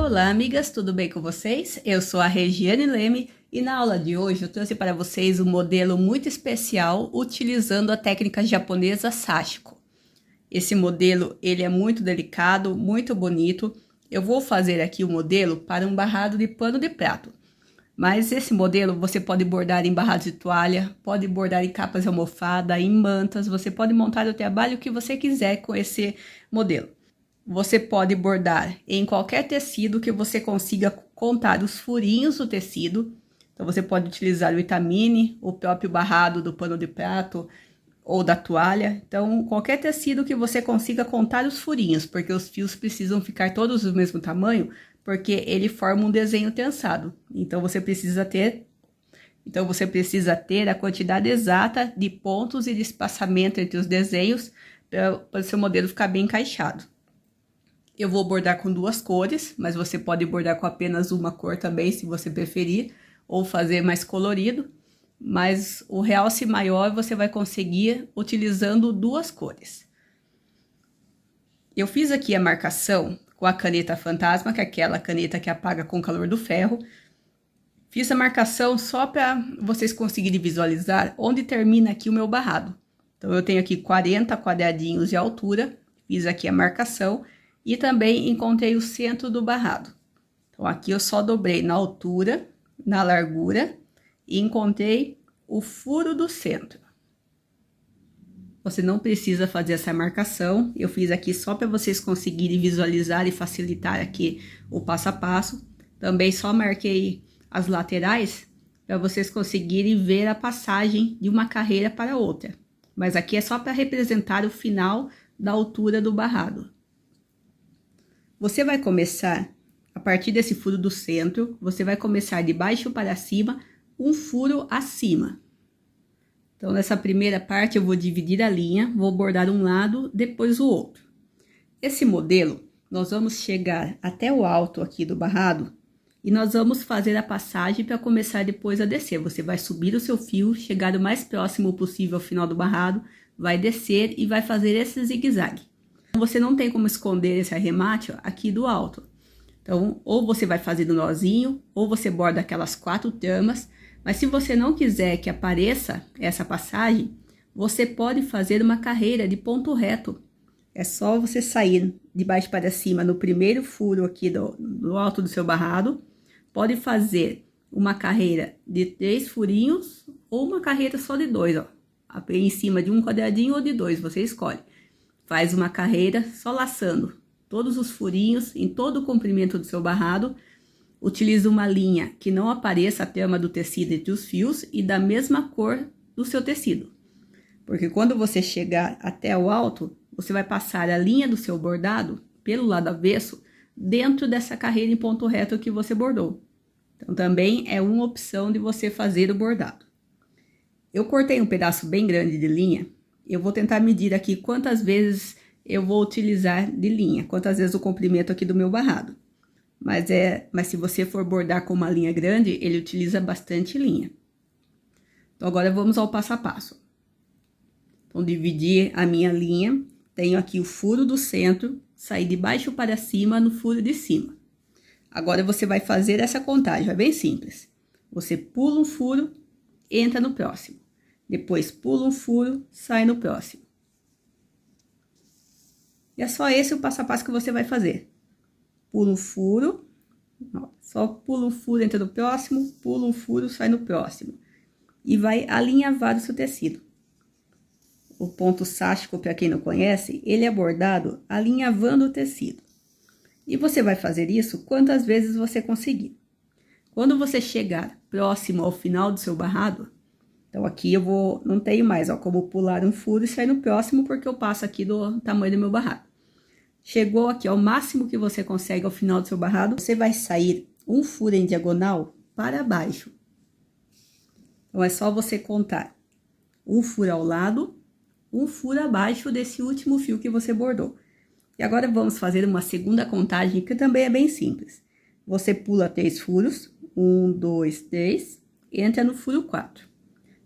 Olá, amigas, tudo bem com vocês? Eu sou a Regiane Leme e na aula de hoje eu trouxe para vocês um modelo muito especial utilizando a técnica japonesa Sashiko. Esse modelo ele é muito delicado, muito bonito. Eu vou fazer aqui o modelo para um barrado de pano de prato. Mas esse modelo você pode bordar em barrados de toalha, pode bordar em capas de almofada, em mantas, você pode montar o trabalho que você quiser com esse modelo. Você pode bordar em qualquer tecido que você consiga contar os furinhos do tecido. Então, você pode utilizar o itamine, o próprio barrado do pano de prato ou da toalha. Então, qualquer tecido que você consiga contar os furinhos, porque os fios precisam ficar todos do mesmo tamanho, porque ele forma um desenho trenzado. Então, você precisa ter a quantidade exata de pontos e de espaçamento entre os desenhos para o seu modelo ficar bem encaixado. Eu vou bordar com duas cores, mas você pode bordar com apenas uma cor também, se você preferir, ou fazer mais colorido. Mas o realce maior você vai conseguir utilizando duas cores. Eu fiz aqui a marcação com a caneta fantasma, que é aquela caneta que apaga com o calor do ferro. Fiz a marcação só para vocês conseguirem visualizar onde termina aqui o meu barrado. Então, eu tenho aqui 40 quadradinhos de altura, fiz aqui a marcação. E também encontrei o centro do barrado. Então, aqui eu só dobrei na altura, na largura, e encontrei o furo do centro. Você não precisa fazer essa marcação, eu fiz aqui só para vocês conseguirem visualizar e facilitar aqui o passo a passo. Também só marquei as laterais para vocês conseguirem ver a passagem de uma carreira para outra. Mas aqui é só para representar o final da altura do barrado. Você vai começar, a partir desse furo do centro, você vai começar de baixo para cima, um furo acima. Então, nessa primeira parte, eu vou dividir a linha, vou bordar um lado, depois o outro. Esse modelo, nós vamos chegar até o alto aqui do barrado, e nós vamos fazer a passagem para começar depois a descer. Você vai subir o seu fio, chegar o mais próximo possível ao final do barrado, vai descer e vai fazer esse zigue-zague. Você não tem como esconder esse arremate aqui do alto. Então, ou você vai fazer no nozinho, ou você borda aquelas 4 tramas. Mas se você não quiser que apareça essa passagem, você pode fazer uma carreira de ponto reto. É só você sair de baixo para cima no primeiro furo aqui do alto do seu barrado. Pode fazer uma carreira de 3 furinhos ou uma carreira só de 2, ó. Em cima de um quadradinho ou de 2, você escolhe. Faz uma carreira só laçando todos os furinhos em todo o comprimento do seu barrado. Utiliza uma linha que não apareça a trama do tecido entre os fios e da mesma cor do seu tecido. Porque quando você chegar até o alto, você vai passar a linha do seu bordado pelo lado avesso dentro dessa carreira em ponto reto que você bordou. Então, também é uma opção de você fazer o bordado. Eu cortei um pedaço bem grande de linha. Eu vou tentar medir aqui quantas vezes eu vou utilizar de linha, quantas vezes o comprimento aqui do meu barrado. Mas se você for bordar com uma linha grande, ele utiliza bastante linha. Então, agora vamos ao passo a passo. Então, dividi a minha linha, tenho aqui o furo do centro, saí de baixo para cima no furo de cima. Agora, você vai fazer essa contagem, é bem simples. Você pula um furo, entra no próximo. Depois, pula um furo, sai no próximo. E é só esse o passo a passo que você vai fazer. Pula um furo, ó, só pula um furo, entra no próximo, pula um furo, sai no próximo. E vai alinhavar o seu tecido. O ponto Sashiko, para quem não conhece, ele é bordado alinhavando o tecido. E você vai fazer isso quantas vezes você conseguir. Quando você chegar próximo ao final do seu barrado, então, aqui eu não tenho mais, ó, como pular um furo e sair no próximo, porque eu passo aqui do tamanho do meu barrado. Chegou aqui ao máximo que você consegue ao final do seu barrado, você vai sair um furo em diagonal para baixo. Então, é só você contar um furo ao lado, um furo abaixo desse último fio que você bordou. E agora, vamos fazer uma segunda contagem, que também é bem simples. Você pula 3 furos, 1, 2, 3, entra no furo 4.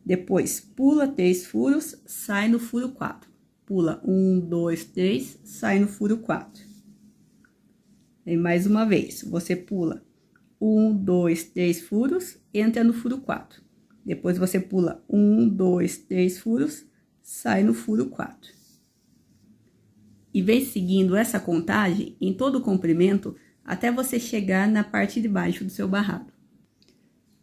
Depois, pula 3 furos, sai no furo 4. Pula 1, 2, 3, sai no furo 4. E mais uma vez, você pula 1, 2, 3 furos, entra no furo 4. Depois você pula 1, 2, 3 furos, sai no furo 4. E vem seguindo essa contagem em todo o comprimento até você chegar na parte de baixo do seu barrado.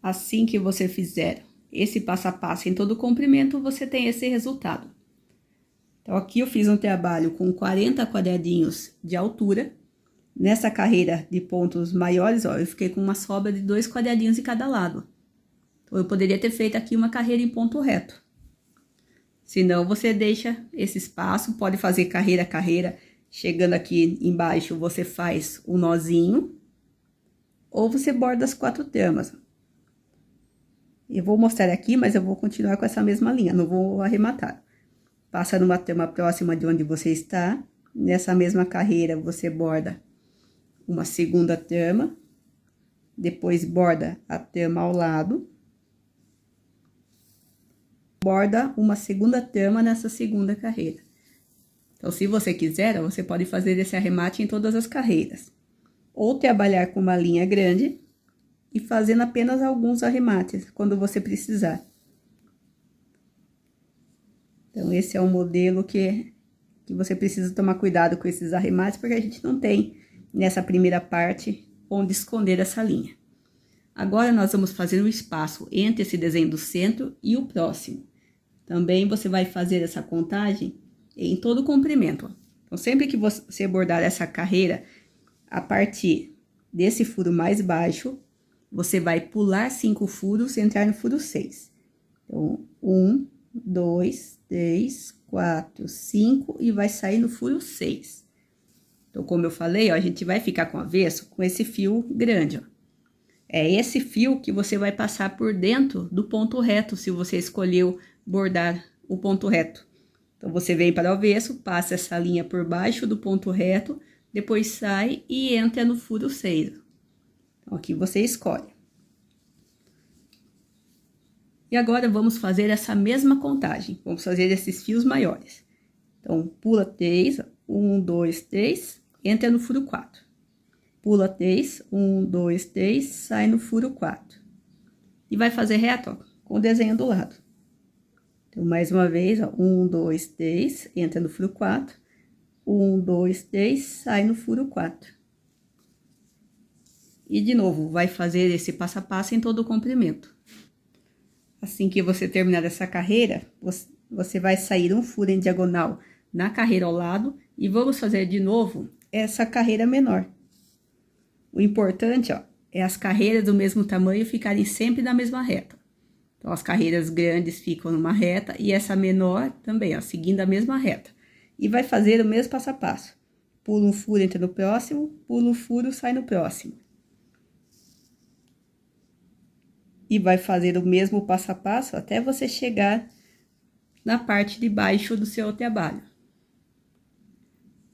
Assim que você fizer esse passo a passo em todo o comprimento, você tem esse resultado. Então, aqui eu fiz um trabalho com 40 quadradinhos de altura. Nessa carreira de pontos maiores, ó, eu fiquei com uma sobra de 2 quadradinhos de cada lado. Então, eu poderia ter feito aqui uma carreira em ponto reto. Se não, você deixa esse espaço, pode fazer carreira a carreira. Chegando aqui embaixo, você faz um nozinho. Ou você borda as 4 tramas. Eu vou mostrar aqui, mas eu vou continuar com essa mesma linha, não vou arrematar. Passa numa trama próxima de onde você está. Nessa mesma carreira, você borda uma segunda trama. Depois, borda a trama ao lado. Borda uma segunda trama nessa segunda carreira. Então, se você quiser, você pode fazer esse arremate em todas as carreiras. Ou trabalhar com uma linha grande e fazendo apenas alguns arremates, quando você precisar. Então, esse é um modelo que você precisa tomar cuidado com esses arremates, porque a gente não tem, nessa primeira parte, onde esconder essa linha. Agora, nós vamos fazer um espaço entre esse desenho do centro e o próximo. Também você vai fazer essa contagem em todo o comprimento. Então, sempre que você bordar essa carreira, a partir desse furo mais baixo, você vai pular 5 furos e entrar no furo 6. Então, 1, 2, 3, 4, 5 e vai sair no furo 6. Então, como eu falei, ó, a gente vai ficar com avesso com esse fio grande, ó. É esse fio que você vai passar por dentro do ponto reto, se você escolheu bordar o ponto reto. Então, você vem para o avesso, passa essa linha por baixo do ponto reto, depois sai e entra no furo 6. Então, aqui você escolhe. E agora, vamos fazer essa mesma contagem. Vamos fazer esses fios maiores. Então, pula 3, 1, 2, 3, entra no furo 4. Pula 3, 1, 2, 3, sai no furo 4. E vai fazer reto, ó, com o desenho do lado. Então, mais uma vez, ó, 1, 2, 3, entra no furo 4. 1, 2, 3, sai no furo 4. E, de novo, vai fazer esse passo a passo em todo o comprimento. Assim que você terminar essa carreira, você vai sair um furo em diagonal na carreira ao lado e vamos fazer de novo essa carreira menor. O importante, ó, é as carreiras do mesmo tamanho ficarem sempre na mesma reta. Então, as carreiras grandes ficam numa reta e essa menor também, ó, seguindo a mesma reta. E vai fazer o mesmo passo a passo. Pula um furo, entra no próximo, pula um furo, sai no próximo. E vai fazer o mesmo passo a passo até você chegar na parte de baixo do seu trabalho.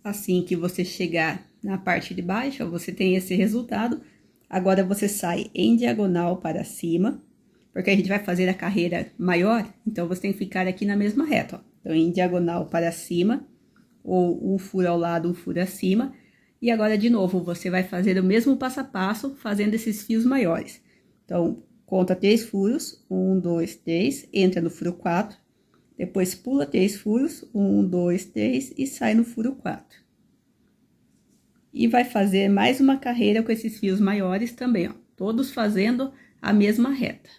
Assim que você chegar na parte de baixo, você tem esse resultado. Agora, você sai em diagonal para cima, porque a gente vai fazer a carreira maior, então você tem que ficar aqui na mesma reta, ó. Então, em diagonal para cima, ou um furo ao lado, um furo acima. E agora, de novo, você vai fazer o mesmo passo a passo, fazendo esses fios maiores. Então, conta 3 furos, 1, 2, 3, entra no furo 4, depois pula 3 furos, 1, 2, 3 e sai no furo 4. E vai fazer mais uma carreira com esses fios maiores também, ó, todos fazendo a mesma reta.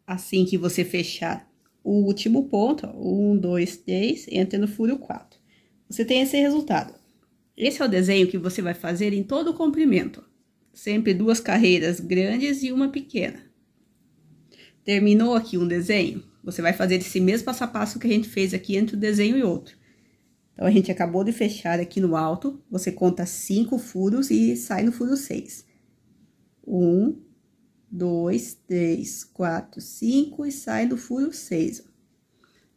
Assim que você fechar o último ponto, ó, 1, 2, 3, entra no furo 4. Você tem esse resultado. Esse é o desenho que você vai fazer em todo o comprimento, ó. Sempre 2 carreiras grandes e uma pequena. Terminou aqui um desenho, você vai fazer esse mesmo passo a passo que a gente fez aqui entre um desenho e outro. Então, a gente acabou de fechar aqui no alto, você conta 5 furos e sai no furo 6. 1, 2, 3, 4, 5 e sai no furo 6.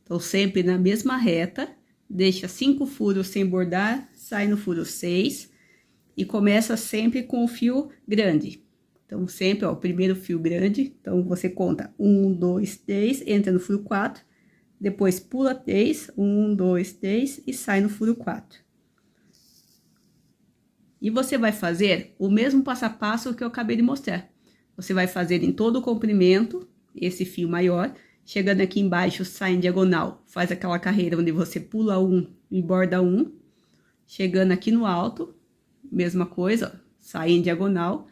Então, sempre na mesma reta, deixa 5 furos sem bordar, sai no furo 6 e começa sempre com o fio grande. Então, sempre, ó, o primeiro fio grande, então, você conta 1, 2, 3, entra no furo 4, depois pula 3, 1, 2, 3 e sai no furo 4. E você vai fazer o mesmo passo a passo que eu acabei de mostrar. Você vai fazer em todo o comprimento, esse fio maior, chegando aqui embaixo, sai em diagonal, faz aquela carreira onde você pula um e borda um, chegando aqui no alto, mesma coisa, ó, sai em diagonal,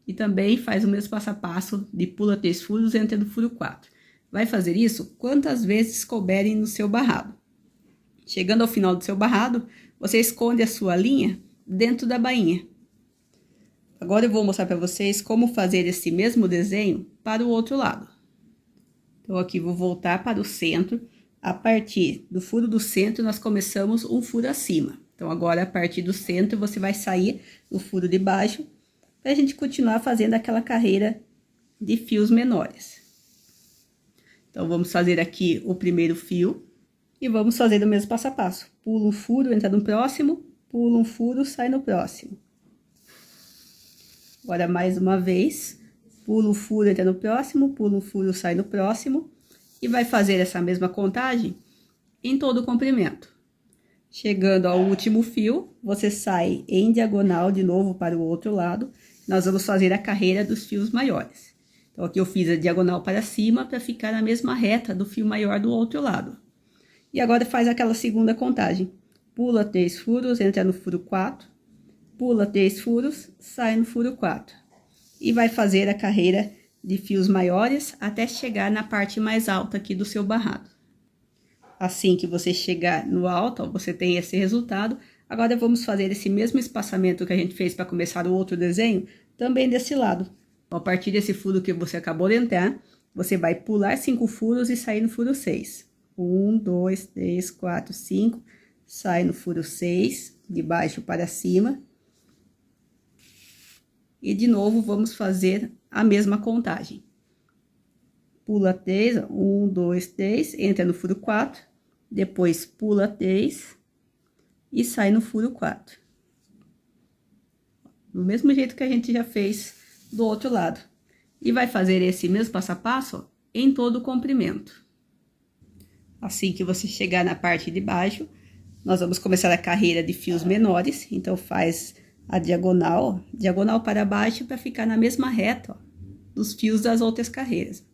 e também faz o mesmo passo a passo de pula 3 furos, entra no furo 4. Vai fazer isso quantas vezes couberem no seu barrado. Chegando ao final do seu barrado, você esconde a sua linha dentro da bainha. Agora eu vou mostrar para vocês como fazer esse mesmo desenho para o outro lado. Então, aqui vou voltar para o centro. A partir do furo do centro, nós começamos um furo acima. Então, agora, a partir do centro, você vai sair do furo de baixo, para a gente continuar fazendo aquela carreira de fios menores. Então, vamos fazer aqui o primeiro fio, e vamos fazer o mesmo passo a passo. Pula um furo, entra no próximo, pula um furo, sai no próximo. Agora, mais uma vez, pula um furo, entra no próximo, pula um furo, sai no próximo. E vai fazer essa mesma contagem em todo o comprimento. Chegando ao último fio, você sai em diagonal de novo para o outro lado. Nós vamos fazer a carreira dos fios maiores. Então, aqui eu fiz a diagonal para cima para ficar na mesma reta do fio maior do outro lado. E agora faz aquela segunda contagem. Pula 3 furos, entra no furo 4. Pula 3 furos, sai no furo 4. E vai fazer a carreira de fios maiores até chegar na parte mais alta aqui do seu barrado. Assim que você chegar no alto, ó, você tem esse resultado. Agora, vamos fazer esse mesmo espaçamento que a gente fez para começar o outro desenho, também desse lado. Então, a partir desse furo que você acabou de entrar, você vai pular 5 furos e sair no furo 6. 1, 2, 3, 4, 5, sai no furo 6, de baixo para cima. E de novo, vamos fazer a mesma contagem. Pula 3, 1, 2, 3, entra no furo 4, depois pula 3 e sai no furo 4. Do mesmo jeito que a gente já fez do outro lado. E vai fazer esse mesmo passo a passo, ó, em todo o comprimento. Assim que você chegar na parte de baixo, nós vamos começar a carreira de fios menores. Então, faz a diagonal, ó, diagonal para baixo, para ficar na mesma reta, ó, dos fios das outras carreiras.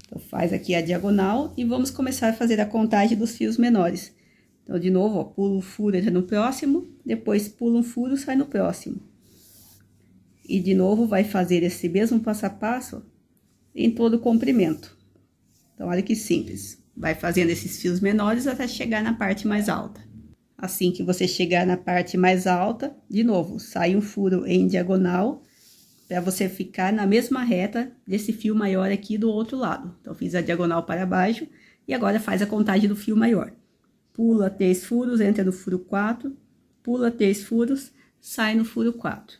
Então, faz aqui a diagonal e vamos começar a fazer a contagem dos fios menores. Então, de novo, ó, pula um furo, entra no próximo, depois pula um furo, sai no próximo. E de novo, vai fazer esse mesmo passo a passo, ó, em todo o comprimento. Então, olha que simples. Vai fazendo esses fios menores até chegar na parte mais alta. Assim que você chegar na parte mais alta, de novo, sai um furo em diagonal, para você ficar na mesma reta desse fio maior aqui do outro lado. Então, fiz a diagonal para baixo, e agora faz a contagem do fio maior. Pula 3 furos, entra no furo 4, pula 3 furos, sai no furo 4.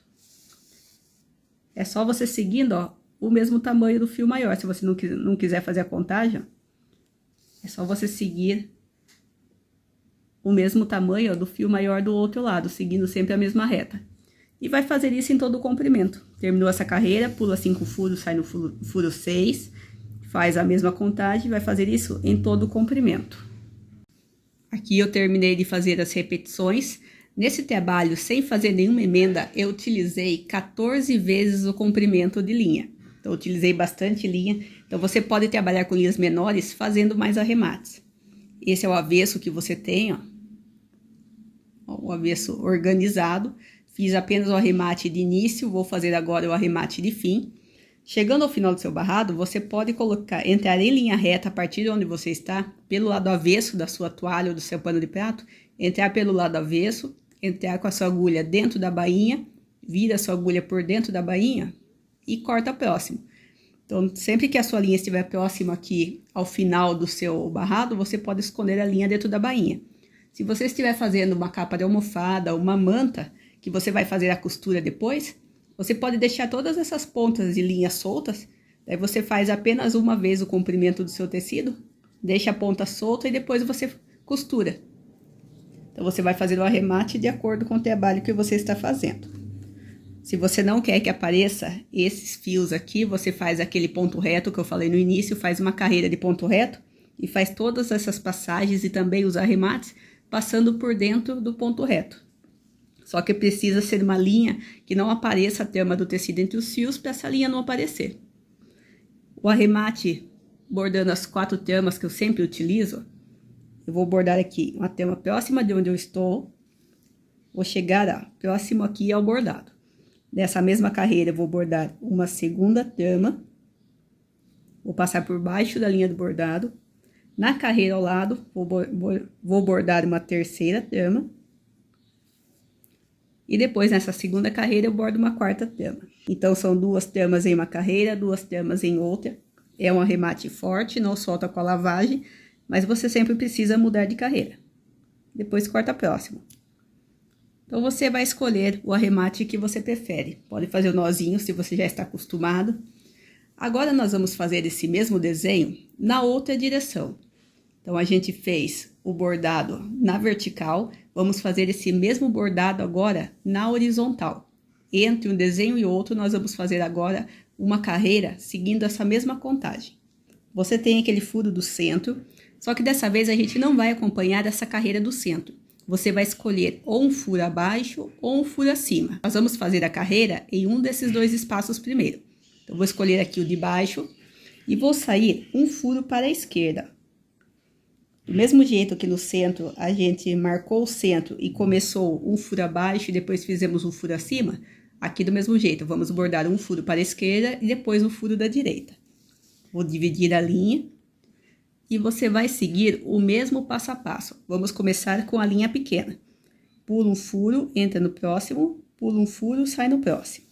É só você seguindo, ó, o mesmo tamanho do fio maior. Se você não quiser fazer a contagem, ó, é só você seguir o mesmo tamanho, ó, do fio maior do outro lado, seguindo sempre a mesma reta. E vai fazer isso em todo o comprimento. Terminou essa carreira, pula 5 furos, sai no furo 6, faz a mesma contagem, vai fazer isso em todo o comprimento. Aqui eu terminei de fazer as repetições. Nesse trabalho, sem fazer nenhuma emenda, eu utilizei 14 vezes o comprimento de linha. Então, eu utilizei bastante linha. Então, você pode trabalhar com linhas menores fazendo mais arremates. Esse é o avesso que você tem, ó. O avesso organizado. Fiz apenas o arremate de início, vou fazer agora o arremate de fim. Chegando ao final do seu barrado, você pode entrar em linha reta a partir de onde você está, pelo lado avesso da sua toalha ou do seu pano de prato, entrar pelo lado avesso, entrar com a sua agulha dentro da bainha, vira a sua agulha por dentro da bainha e corta próximo. Então, sempre que a sua linha estiver próxima aqui ao final do seu barrado, você pode esconder a linha dentro da bainha. Se você estiver fazendo uma capa de almofada, uma manta, que você vai fazer a costura depois, você pode deixar todas essas pontas de linha soltas, daí você faz apenas uma vez o comprimento do seu tecido, deixa a ponta solta e depois você costura. Então, você vai fazer o arremate de acordo com o trabalho que você está fazendo. Se você não quer que apareça esses fios aqui, você faz aquele ponto reto que eu falei no início, faz uma carreira de ponto reto e faz todas essas passagens e também os arremates passando por dentro do ponto reto. Só que precisa ser uma linha que não apareça a trama do tecido entre os fios para essa linha não aparecer. O arremate, bordando as 4 tramas que eu sempre utilizo, eu vou bordar aqui uma trama próxima de onde eu estou. Vou chegar próximo aqui ao bordado. Nessa mesma carreira, eu vou bordar uma segunda trama. Vou passar por baixo da linha do bordado. Na carreira ao lado, vou bordar uma terceira trama. E depois, nessa segunda carreira, eu bordo uma quarta trama. Então, são 2 tramas em uma carreira, 2 tramas em outra. É um arremate forte, não solta com a lavagem, mas você sempre precisa mudar de carreira. Depois, corta próximo. Então, você vai escolher o arremate que você prefere. Pode fazer o nozinho, se você já está acostumado. Agora, nós vamos fazer esse mesmo desenho na outra direção. Então, a gente fez o bordado na vertical, vamos fazer esse mesmo bordado agora na horizontal. Entre um desenho e outro, nós vamos fazer agora uma carreira seguindo essa mesma contagem. Você tem aquele furo do centro, só que dessa vez a gente não vai acompanhar essa carreira do centro. Você vai escolher ou um furo abaixo ou um furo acima. Nós vamos fazer a carreira em um desses 2 espaços primeiro. Então, vou escolher aqui o de baixo e vou sair um furo para a esquerda. Do mesmo jeito que no centro a gente marcou o centro e começou um furo abaixo e depois fizemos um furo acima, aqui do mesmo jeito, vamos bordar um furo para a esquerda e depois um furo da direita. Vou dividir a linha e você vai seguir o mesmo passo a passo. Vamos começar com a linha pequena. Pula um furo, entra no próximo, pula um furo, sai no próximo.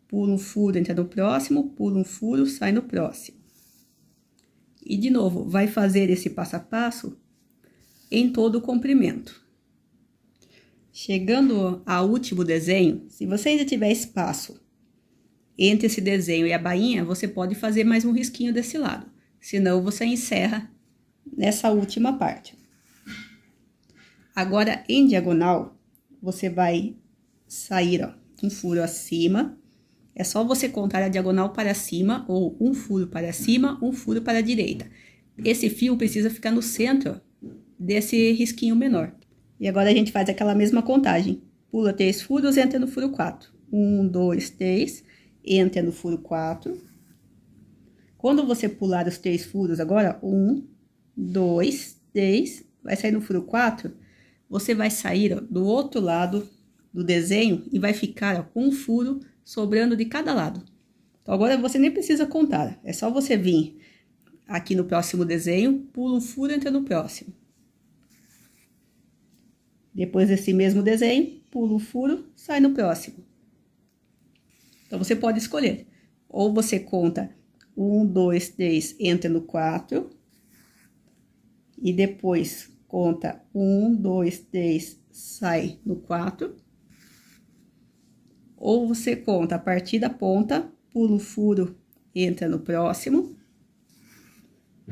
Pula um furo, entra no próximo, pula um furo, sai no próximo. E, de novo, vai fazer esse passo a passo em todo o comprimento. Chegando ao último desenho, se você ainda tiver espaço entre esse desenho e a bainha, você pode fazer mais um risquinho desse lado. Senão, você encerra nessa última parte. Agora, em diagonal, você vai sair, ó, um furo acima. É só você contar a diagonal para cima, ou um furo para cima, um furo para a direita. Esse fio precisa ficar no centro desse risquinho menor. E agora a gente faz aquela mesma contagem. Pula 3 furos, entra no furo 4. 1, 2, 3, entra no furo 4. Quando você pular os 3 furos agora, 1, 2, 3, vai sair no furo 4, você vai sair, ó, do outro lado do desenho e vai ficar, ó, com um furo sobrando de cada lado. Então, agora você nem precisa contar. É só você vir aqui no próximo desenho, pula um furo, entra no próximo. Depois desse mesmo desenho, pula um furo, sai no próximo. Então, você pode escolher. Ou você conta 1, 2, 3, entra no 4. E depois conta 1, 2, 3, sai no 4. Ou você conta a partir da ponta, pula o furo, entra no próximo.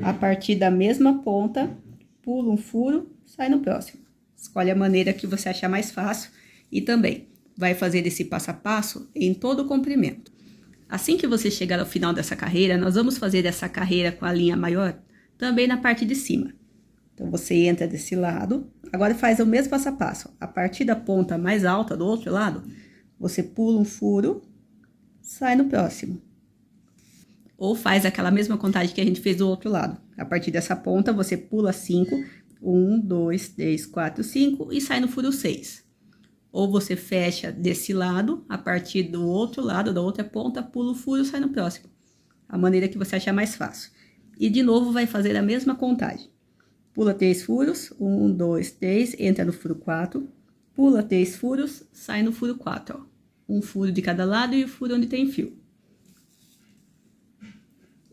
A partir da mesma ponta, pula um furo, sai no próximo. Escolhe a maneira que você achar mais fácil e também vai fazer esse passo a passo em todo o comprimento. Assim que você chegar ao final dessa carreira, nós vamos fazer essa carreira com a linha maior também na parte de cima. Então, você entra desse lado, agora faz o mesmo passo a passo. A partir da ponta mais alta do outro lado, você pula um furo, sai no próximo. Ou faz aquela mesma contagem que a gente fez do outro lado. A partir dessa ponta, você pula 5, 1, 2, 3, 4, 5 e sai no furo 6. Ou você fecha desse lado, a partir do outro lado, da outra ponta, pula o furo, sai no próximo. A maneira que você achar mais fácil. E de novo, vai fazer a mesma contagem. Pula 3 furos, 1, 2, 3, entra no furo 4. Pula 3 furos, sai no furo 4, ó. Um furo de cada lado e o furo onde tem fio.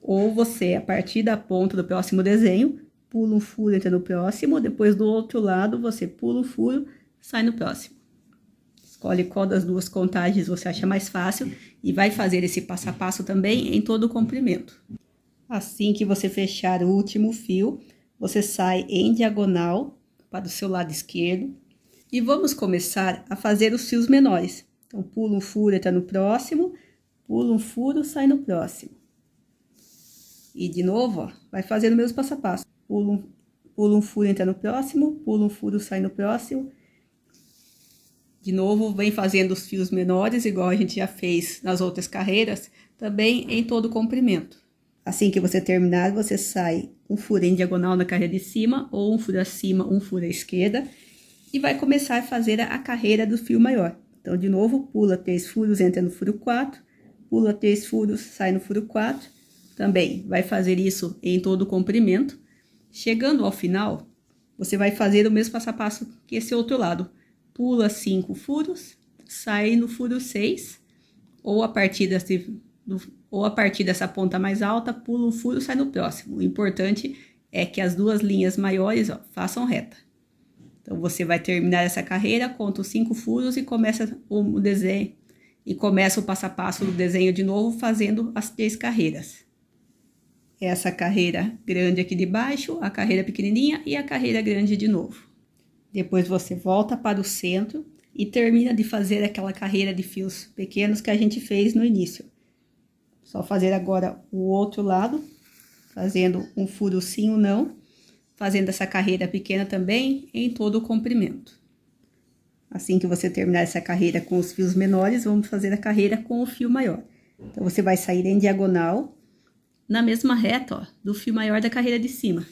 Ou você, a partir da ponta do próximo desenho, pula um furo, entra no próximo. Depois do outro lado, você pula o furo, sai no próximo. Escolhe qual das duas contagens você acha mais fácil e vai fazer esse passo a passo também em todo o comprimento. Assim que você fechar o último fio, você sai em diagonal para o seu lado esquerdo. E vamos começar a fazer os fios menores. Então, pula um furo, entra no próximo, pula um furo, sai no próximo. E de novo, ó, vai fazendo o mesmo passo a passo. Pula um furo, entra no próximo, pula um furo, sai no próximo. De novo, vem fazendo os fios menores, igual a gente já fez nas outras carreiras, também em todo o comprimento. Assim que você terminar, você sai um furo em diagonal na carreira de cima, ou um furo acima, um furo à esquerda, e vai começar a fazer a carreira do fio maior. Então, de novo, pula 3 furos, entra no furo 4, pula 3 furos, sai no furo 4. Também vai fazer isso em todo o comprimento. Chegando ao final, você vai fazer o mesmo passo a passo que esse outro lado. Pula 5 furos, sai no furo 6, ou a partir dessa ponta mais alta, pula um furo, sai no próximo. O importante é que as duas linhas maiores, ó, façam reta. Então, você vai terminar essa carreira, conta os 5 furos e começa o desenho. E começa o passo a passo do desenho de novo, fazendo as 3 carreiras. Essa carreira grande aqui de baixo, a carreira pequenininha e a carreira grande de novo. Depois você volta para o centro e termina de fazer aquela carreira de fios pequenos que a gente fez no início. Só fazer agora o outro lado, fazendo um furo sim ou não, fazendo essa carreira pequena também em todo o comprimento. Assim que você terminar essa carreira com os fios menores, vamos fazer a carreira com o fio maior. Então, você vai sair em diagonal, na mesma reta, ó, do fio maior da carreira de cima.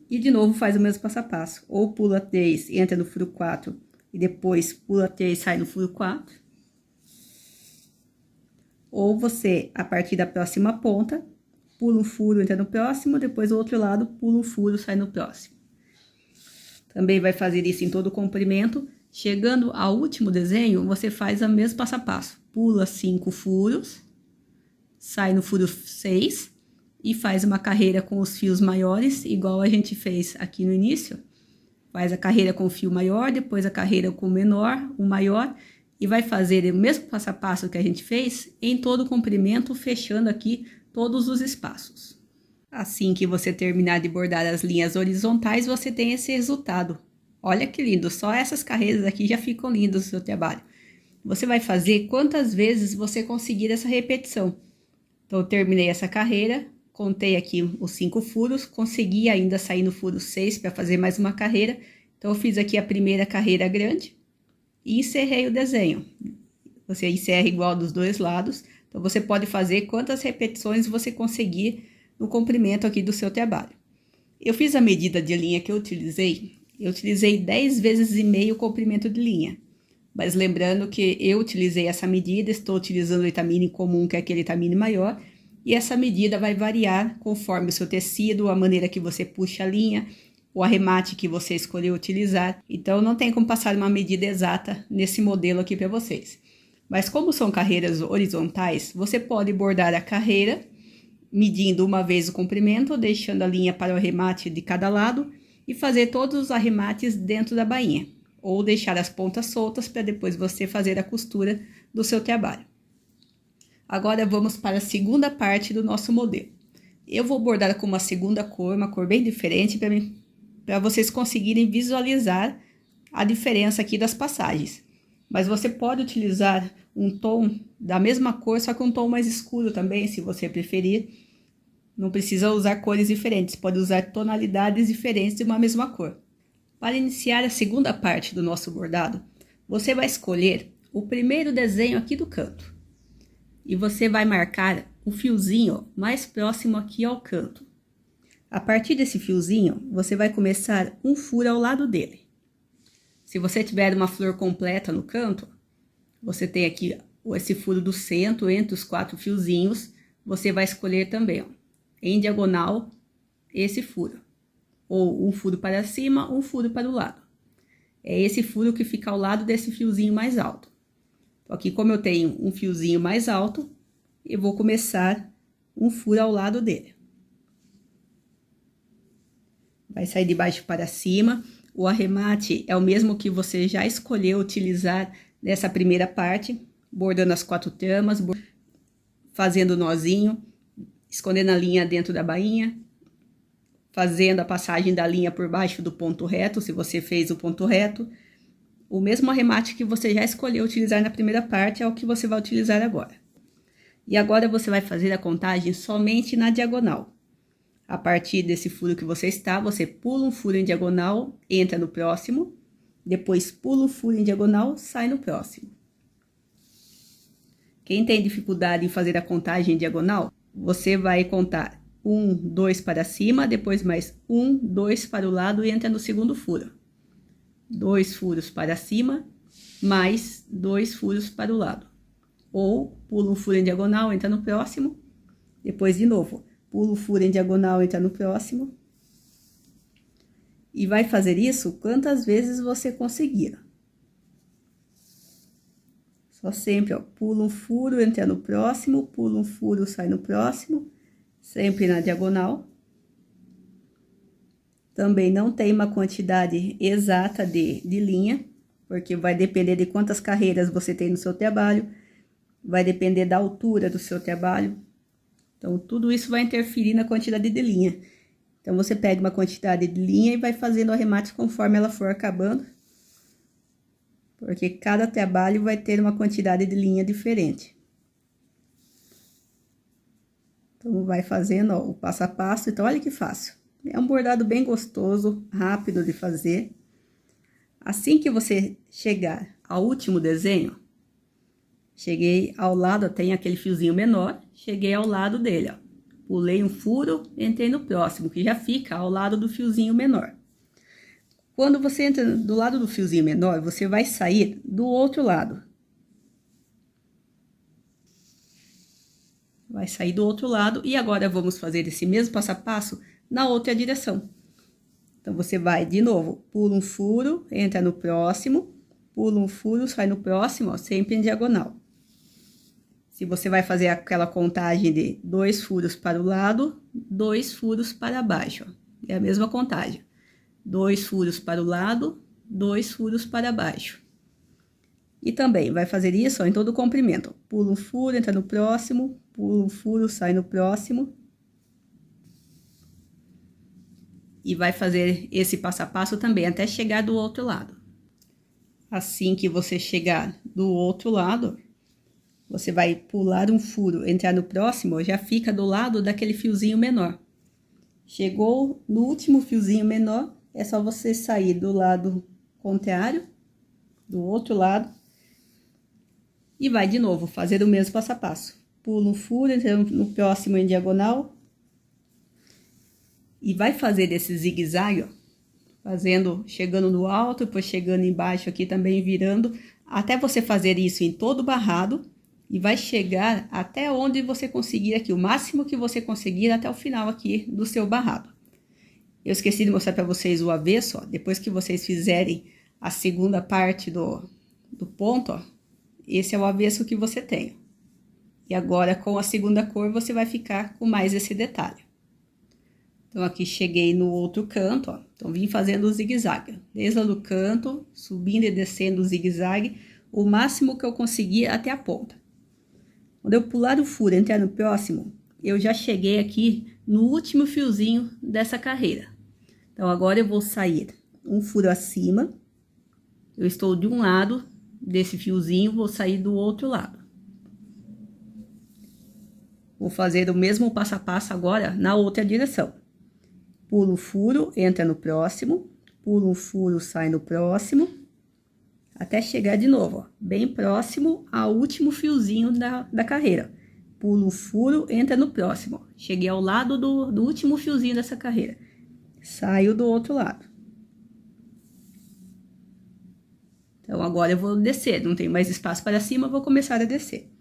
E de novo faz o mesmo passo a passo. Ou pula 3, entra no furo 4 e depois pula 3, sai no furo 4. Ou você, a partir da próxima ponta, pula um furo, entra no próximo, depois o outro lado, pula um furo, sai no próximo. Também vai fazer isso em todo o comprimento. Chegando ao último desenho, você faz o mesmo passo a passo. Pula 5 furos, sai no furo 6 e faz uma carreira com os fios maiores, igual a gente fez aqui no início. Faz a carreira com o fio maior, depois a carreira com o menor, o maior, e vai fazer o mesmo passo a passo que a gente fez em todo o comprimento, fechando aqui todos os espaços. Assim que você terminar de bordar as linhas horizontais, você tem esse resultado. Olha que lindo, só essas carreiras aqui já ficam lindas no seu trabalho. Você vai fazer quantas vezes você conseguir essa repetição. Então, eu terminei essa carreira, contei aqui os 5 furos, consegui ainda sair no furo 6 para fazer mais uma carreira. Então, eu fiz aqui a primeira carreira grande e encerrei o desenho. Você encerra igual dos dois lados. Então, você pode fazer quantas repetições você conseguir no comprimento aqui do seu trabalho. Eu fiz a medida de linha que eu utilizei 10 vezes e meio o comprimento de linha. Mas lembrando que eu utilizei essa medida, estou utilizando o etamine comum, que é aquele etamine maior, e essa medida vai variar conforme o seu tecido, a maneira que você puxa a linha, o arremate que você escolheu utilizar. Então, não tem como passar uma medida exata nesse modelo aqui para vocês. Mas como são carreiras horizontais, você pode bordar a carreira, medindo uma vez o comprimento, deixando a linha para o arremate de cada lado e fazer todos os arremates dentro da bainha. Ou deixar as pontas soltas para depois você fazer a costura do seu trabalho. Agora vamos para a segunda parte do nosso modelo. Eu vou bordar com uma segunda cor, uma cor bem diferente, para vocês conseguirem visualizar a diferença aqui das passagens. Mas você pode utilizar um tom da mesma cor, só que um tom mais escuro também, se você preferir. Não precisa usar cores diferentes, pode usar tonalidades diferentes de uma mesma cor. Para iniciar a segunda parte do nosso bordado, você vai escolher o primeiro desenho aqui do canto. E você vai marcar o fiozinho mais próximo aqui ao canto. A partir desse fiozinho, você vai começar um furo ao lado dele. Se você tiver uma flor completa no canto, você tem aqui esse furo do centro, entre os 4 fiozinhos, você vai escolher também, ó, em diagonal, esse furo. Ou um furo para cima, um furo para o lado. É esse furo que fica ao lado desse fiozinho mais alto. Então, aqui, como eu tenho um fiozinho mais alto, eu vou começar um furo ao lado dele. Vai sair de baixo para cima. O arremate é o mesmo que você já escolheu utilizar nessa primeira parte, bordando as 4 tramas, fazendo o nozinho, escondendo a linha dentro da bainha, fazendo a passagem da linha por baixo do ponto reto, se você fez o ponto reto. O mesmo arremate que você já escolheu utilizar na primeira parte é o que você vai utilizar agora. E agora você vai fazer a contagem somente na diagonal. A partir desse furo que você está, você pula um furo em diagonal, entra no próximo, depois pula o furo em diagonal, sai no próximo. Quem tem dificuldade em fazer a contagem em diagonal, você vai contar 1, 2 para cima, depois mais 1, 2 para o lado e entra no segundo furo. 2 furos para cima, mais 2 furos para o lado. Ou pula um furo em diagonal, entra no próximo, depois de novo, pula o furo em diagonal, entra no próximo. E vai fazer isso quantas vezes você conseguir. Só sempre, ó, pula um furo, entra no próximo, pula um furo, sai no próximo, sempre na diagonal. Também não tem uma quantidade exata de linha, porque vai depender de quantas carreiras você tem no seu trabalho, vai depender da altura do seu trabalho. Então, tudo isso vai interferir na quantidade de linha. Então, você pega uma quantidade de linha e vai fazendo arremates conforme ela for acabando, porque cada trabalho vai ter uma quantidade de linha diferente. Então, vai fazendo, ó, o passo a passo. Então, olha que fácil. É um bordado bem gostoso, rápido de fazer. Assim que você chegar ao último desenho, cheguei ao lado, tem aquele fiozinho menor, cheguei ao lado dele, ó. Pulei um furo, entrei no próximo, que já fica ao lado do fiozinho menor. Quando você entra do lado do fiozinho menor, você vai sair do outro lado. Vai sair do outro lado e agora vamos fazer esse mesmo passo a passo na outra direção. Então, você vai de novo, pula um furo, entra no próximo, pula um furo, sai no próximo, ó, sempre em diagonal. Se você vai fazer aquela contagem de 2 furos para o lado, 2 furos para baixo, ó, é a mesma contagem. 2 furos para o lado, 2 furos para baixo. E também vai fazer isso, ó, em todo o comprimento. Pula um furo, entra no próximo, pula um furo, sai no próximo. E vai fazer esse passo a passo também, até chegar do outro lado. Assim que você chegar do outro lado, você vai pular um furo, entrar no próximo, já fica do lado daquele fiozinho menor. Chegou no último fiozinho menor, é só você sair do lado contrário, do outro lado, e vai de novo fazer o mesmo passo a passo. Pula um furo, entra no próximo em diagonal, e vai fazer esse zigue-zague, ó, fazendo, chegando no alto, depois chegando embaixo aqui também virando, até você fazer isso em todo o barrado, e vai chegar até onde você conseguir aqui, o máximo que você conseguir até o final aqui do seu barrado. Eu esqueci de mostrar para vocês o avesso, ó, depois que vocês fizerem a segunda parte do ponto, ó, esse é o avesso que você tem. E agora, com a segunda cor, você vai ficar com mais esse detalhe. Então, aqui cheguei no outro canto, ó. Então, vim fazendo o zigue-zague. Desde lá do canto, subindo e descendo o zigue-zague, o máximo que eu conseguir até a ponta. Quando eu pular o furo e entrar no próximo, eu já cheguei aqui no último fiozinho dessa carreira. Então, agora eu vou sair um furo acima. Eu estou de um lado desse fiozinho, vou sair do outro lado. Vou fazer o mesmo passo a passo agora na outra direção. Pula o furo, entra no próximo, pula um furo, sai no próximo, até chegar de novo, ó, bem próximo ao último fiozinho da carreira. Pula um furo, entra no próximo, ó, cheguei ao lado do último fiozinho dessa carreira. Saio do outro lado. Então, agora eu vou descer, não tem mais espaço para cima, vou começar a descer.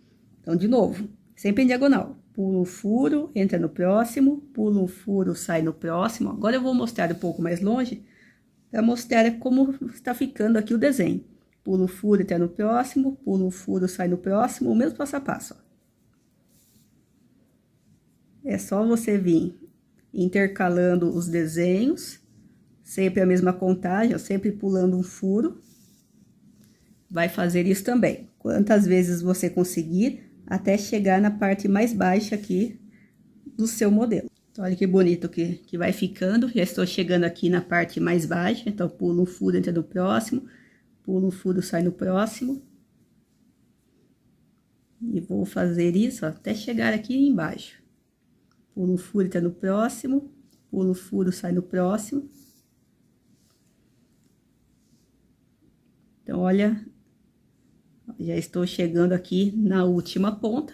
Então, de novo, sempre em diagonal. Pula um furo, entra no próximo, pula um furo, sai no próximo. Agora eu vou mostrar um pouco mais longe, para mostrar como está ficando aqui o desenho. Pula um furo, entra no próximo, pula um furo, sai no próximo, o mesmo passo a passo, ó. É só você vir intercalando os desenhos, sempre a mesma contagem, ó, sempre pulando um furo. Vai fazer isso também, quantas vezes você conseguir, até chegar na parte mais baixa aqui do seu modelo. Então, olha que bonito que vai ficando. Já estou chegando aqui na parte mais baixa, então pulo um furo, entra no próximo, pulo um furo, sai no próximo. E vou fazer isso, ó, até chegar aqui embaixo. Pulo um furo, entra no próximo, pulo um furo, sai no próximo. Então, olha, já estou chegando aqui na última ponta.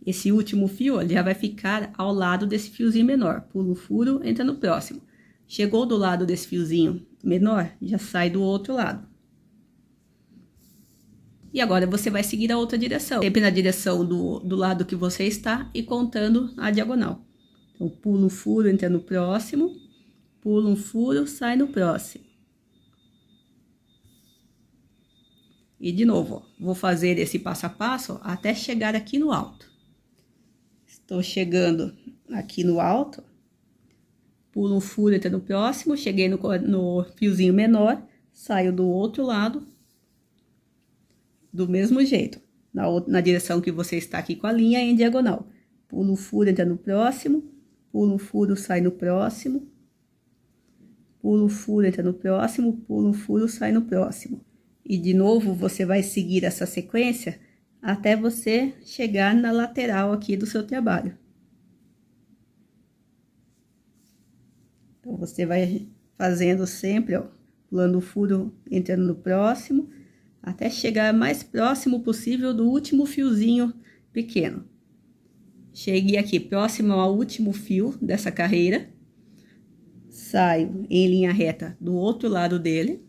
Esse último fio, ó, já vai ficar ao lado desse fiozinho menor. Pula um furo, entra no próximo. Chegou do lado desse fiozinho menor, já sai do outro lado. E agora você vai seguir a outra direção, sempre na direção do lado que você está e contando a diagonal. Então, pula um furo, entra no próximo, pula um furo, sai no próximo. E de novo, ó, vou fazer esse passo a passo, ó, até chegar aqui no alto. Estou chegando aqui no alto, pulo um furo, entra no próximo, cheguei no fiozinho menor, saio do outro lado, do mesmo jeito, na direção que você está aqui com a linha em diagonal. Pulo um furo, entra no próximo, pulo um furo, sai no próximo, pulo um furo, entra no próximo, pulo um furo, sai no próximo. E de novo, você vai seguir essa sequência até você chegar na lateral aqui do seu trabalho. Então, você vai fazendo sempre, ó, pulando o furo, entrando no próximo, até chegar mais próximo possível do último fiozinho pequeno. Cheguei aqui próximo ao último fio dessa carreira, saio em linha reta do outro lado dele.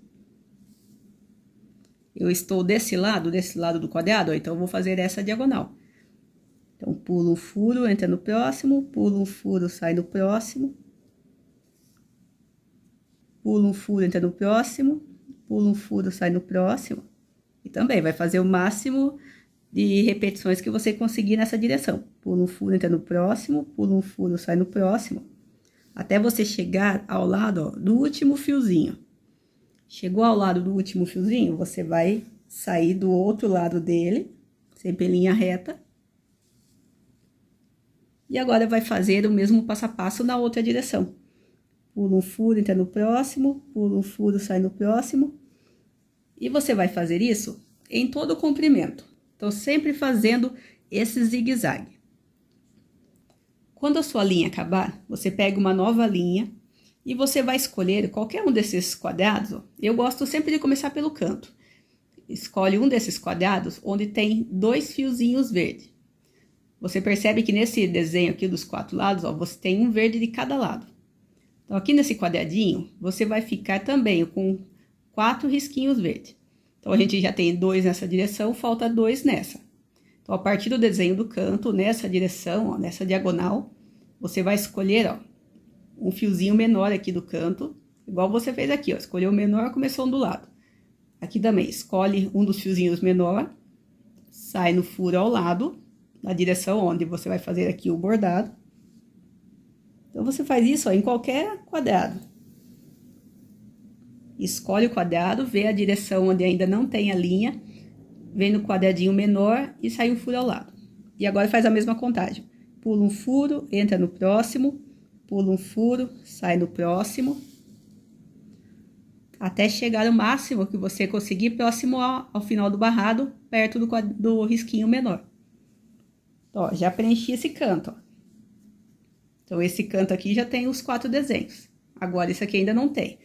Eu estou desse lado do quadrado, ó, então eu vou fazer essa diagonal. Então, pulo um furo, entra no próximo, pulo um furo, sai no próximo. Pulo um furo, entra no próximo, pulo um furo, sai no próximo. E também vai fazer o máximo de repetições que você conseguir nessa direção. Pula um furo, entra no próximo, pula um furo, sai no próximo. Até você chegar ao lado, ó, do último fiozinho. Chegou ao lado do último fiozinho, você vai sair do outro lado dele, sempre em linha reta. E agora vai fazer o mesmo passo a passo na outra direção. Pula um furo, entra no próximo, pula um furo, sai no próximo. E você vai fazer isso em todo o comprimento. Então, sempre fazendo esse zigue-zague. Quando a sua linha acabar, você pega uma nova linha e você vai escolher qualquer um desses quadrados. Ó. Eu gosto sempre de começar pelo canto. Escolhe um desses quadrados onde tem 2 fiozinhos verdes. Você percebe que nesse desenho aqui dos 4 lados, ó, você tem um verde de cada lado. Então, aqui nesse quadradinho, você vai ficar também com 4 risquinhos verdes. Então, a gente já tem 2 nessa direção, falta 2 nessa. Então, a partir do desenho do canto, nessa direção, ó, nessa diagonal, você vai escolher, ó, um fiozinho menor aqui do canto, igual você fez aqui, ó, escolheu o menor, começou do lado. Aqui também, escolhe um dos fiozinhos menor, sai no furo ao lado, na direção onde você vai fazer aqui o bordado. Então, você faz isso, ó, em qualquer quadrado. Escolhe o quadrado, vê a direção onde ainda não tem a linha, vem no quadradinho menor e sai um furo ao lado. E agora faz a mesma contagem. Pula um furo, entra no próximo, pula um furo, sai no próximo, até chegar no máximo que você conseguir próximo ao final do barrado, perto do risquinho menor. Então, ó, já preenchi esse canto, ó. Então, esse canto aqui já tem os 4 desenhos. Agora, esse aqui ainda não tem.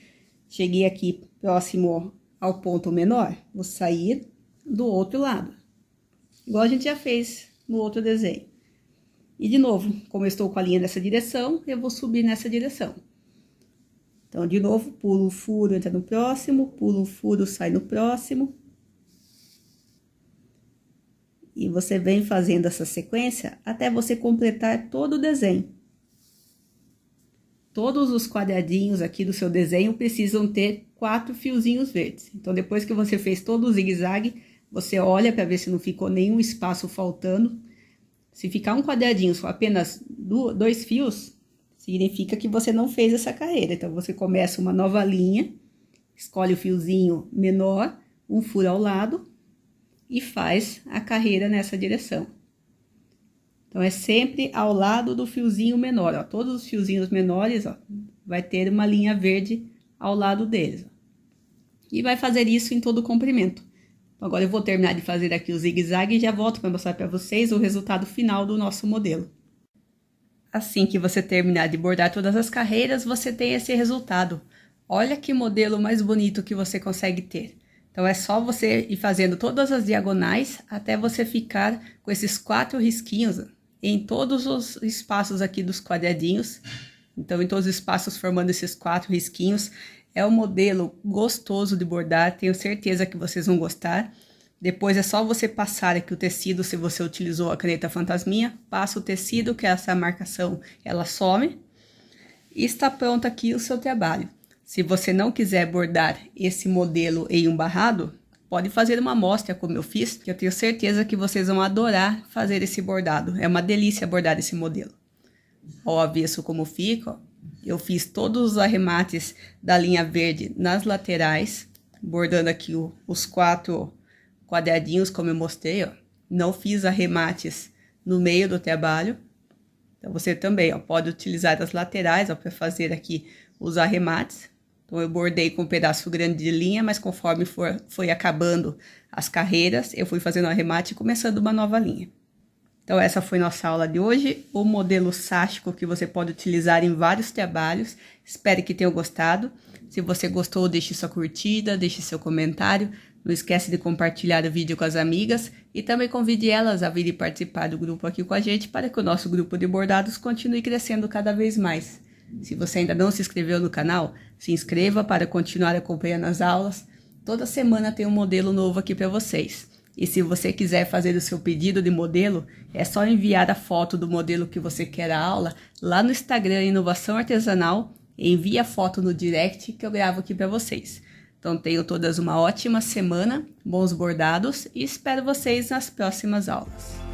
Cheguei aqui próximo ao ponto menor, vou sair do outro lado. Igual a gente já fez no outro desenho. E de novo, como eu estou com a linha nessa direção, eu vou subir nessa direção. Então, de novo, pulo um furo, entra no próximo, pulo um furo, sai no próximo. E você vem fazendo essa sequência até você completar todo o desenho. Todos os quadradinhos aqui do seu desenho precisam ter 4 fiozinhos verdes. Então, depois que você fez todo o zigue-zague, você olha para ver se não ficou nenhum espaço faltando. Se ficar um quadradinho com apenas 2 fios, significa que você não fez essa carreira. Então, você começa uma nova linha, escolhe o fiozinho menor, um furo ao lado e faz a carreira nessa direção. Então, é sempre ao lado do fiozinho menor, ó. Todos os fiozinhos menores, ó, vai ter uma linha verde ao lado deles, ó. E vai fazer isso em todo o comprimento. Então, agora eu vou terminar de fazer aqui o zigue-zague e já volto para mostrar para vocês o resultado final do nosso modelo. Assim que você terminar de bordar todas as carreiras, você tem esse resultado. Olha que modelo mais bonito que você consegue ter. Então, é só você ir fazendo todas as diagonais até você ficar com esses 4 risquinhos em todos os espaços aqui dos quadradinhos. Então, em todos os espaços formando esses 4 risquinhos. É um modelo gostoso de bordar, tenho certeza que vocês vão gostar. Depois é só você passar aqui o tecido, se você utilizou a caneta fantasminha, passa o tecido, que essa marcação ela some. E está pronto aqui o seu trabalho. Se você não quiser bordar esse modelo em um barrado, pode fazer uma amostra como eu fiz, que eu tenho certeza que vocês vão adorar fazer esse bordado. É uma delícia bordar esse modelo. Ó, o avesso como fica, ó. Eu fiz todos os arremates da linha verde nas laterais, bordando aqui os 4 quadradinhos, como eu mostrei, ó. Não fiz arremates no meio do trabalho. Então, você também, ó, pode utilizar as laterais, ó, para fazer aqui os arremates. Então, eu bordei com um pedaço grande de linha, mas conforme foi acabando as carreiras, eu fui fazendo arremate e começando uma nova linha. Então, essa foi nossa aula de hoje, o modelo sástico que você pode utilizar em vários trabalhos. Espero que tenham gostado. Se você gostou, deixe sua curtida, deixe seu comentário. Não esquece de compartilhar o vídeo com as amigas e também convide elas a virem participar do grupo aqui com a gente para que o nosso grupo de bordados continue crescendo cada vez mais. Se você ainda não se inscreveu no canal, se inscreva para continuar acompanhando as aulas. Toda semana tem um modelo novo aqui para vocês. E se você quiser fazer o seu pedido de modelo, é só enviar a foto do modelo que você quer a aula lá no Instagram Inovação Artesanal. Envie a foto no direct que eu gravo aqui para vocês. Então, tenham todas uma ótima semana, bons bordados e espero vocês nas próximas aulas.